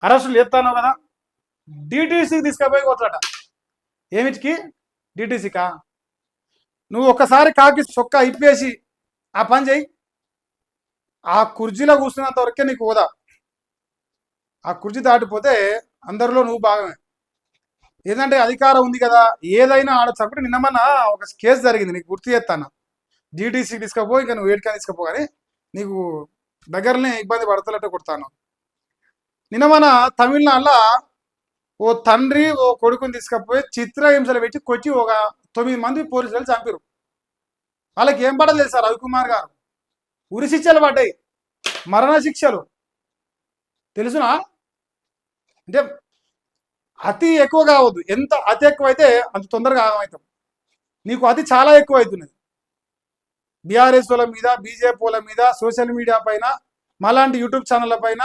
అరెస్టులు చేస్తాను కదా, డిటీసీకి తీసుకుపోయి కొట్టట. ఏమిటికి? డిటీసీకా? నువ్వు ఒక్కసారి కాకి చొక్కా ఇప్పేసి ఆ పని చేయి. ఆ కుర్చీలో కూర్చున్నంత వరకే నీకు హోదా. ఆ కుర్చీ దాటిపోతే అందరిలో నువ్వు భాగమే. ఏంటంటే అధికారం ఉంది కదా, ఏదైనా ఆడొచ్చు. అప్పుడు నిన్నమన్నా ఒక కేసు జరిగింది, నీకు గుర్తు చేస్తాను. జీటీసీకి తీసుకపో, ఇంకా నువ్వు ఏడికా తీసుకపో, కానీ నీకు దగ్గరనే ఇబ్బంది పడుతున్నట్టు కొడతాను. నిన్న మన తమిళనాడులో ఓ తండ్రి ఓ కొడుకుని తీసుకపోయి చిత్రహింసలు పెట్టి కొచ్చి ఒక 9 మంది పోలీసులు చంపారు. వాళ్ళకి ఏం పడలేదు సార్, రవికుమార్ గారు. ఉరి శిక్షలు పడ్డాయి, మరణ శిక్షలు. తెలుసునా? అంటే అతి ఎక్కువ కావద్దు. ఎంత అతి ఎక్కువైతే అంత తొందరగా ఆగమవుతాం. నీకు అతి చాలా ఎక్కువ అవుతున్నది. బీఆర్ఎస్ వాళ్ళ మీద, బీజేపీ వాళ్ళ మీద, సోషల్ మీడియా పైన, మలాంటి యూట్యూబ్ ఛానళ్ళ పైన,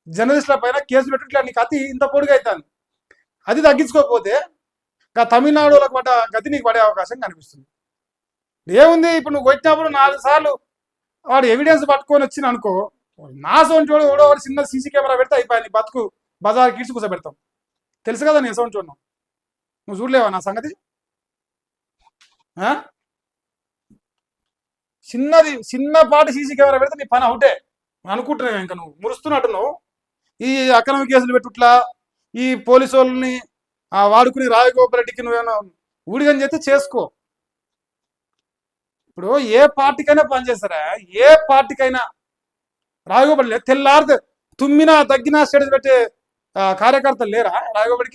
జర్నలిస్టుల పైన కేసులు పెట్టుట్లా నీకు అతి ఇంత పొడిగా అవుతాను. అది తగ్గించుకోకపోతే ఇంకా తమిళనాడు వాళ్ళకి పడ్డ గతి నీకు పడే అవకాశం కనిపిస్తుంది. ఏముంది, ఇప్పుడు నువ్వు కొట్టినప్పుడు 4 సార్లు వాడు ఎవిడెన్స్ పట్టుకొని వచ్చిన అనుకో, నాసోని చూడు ఎవడో ఒకటి చిన్న సీసీ కెమెరా పెడితే అయిపోయి బతుకు బజార్ కీడ్చి కూర్చోబెడతాం. తెలుసు కదా నేను సౌండ్ చూడను. నువ్వు చూడలేవా నా సంగతి? చిన్నపాటి సీసీ కెమెరా పెడితే నీ పని అవుటే అనుకుంటున్నావు. ఇంకా నువ్వు మురుస్తున్నట్టు నువ్వు ఈ అక్రమ కేసులు పెట్టుట్లా ఈ పోలీసు వాళ్ళని వాడుకుని రాజగోపాల్ రెడ్డికి నువ్వేమో ఊడిగని చెప్తే చేసుకో. ఇప్పుడు ఏ పార్టీకైనా పనిచేస్తారా, ఏ పార్టీకైనా. రాజగోపాల్ తెల్లారితే తుమ్మినా తగ్గినా స్టేటస్ పెట్టే కార్యకర్తలు లేరా రాజగోపాల్కి?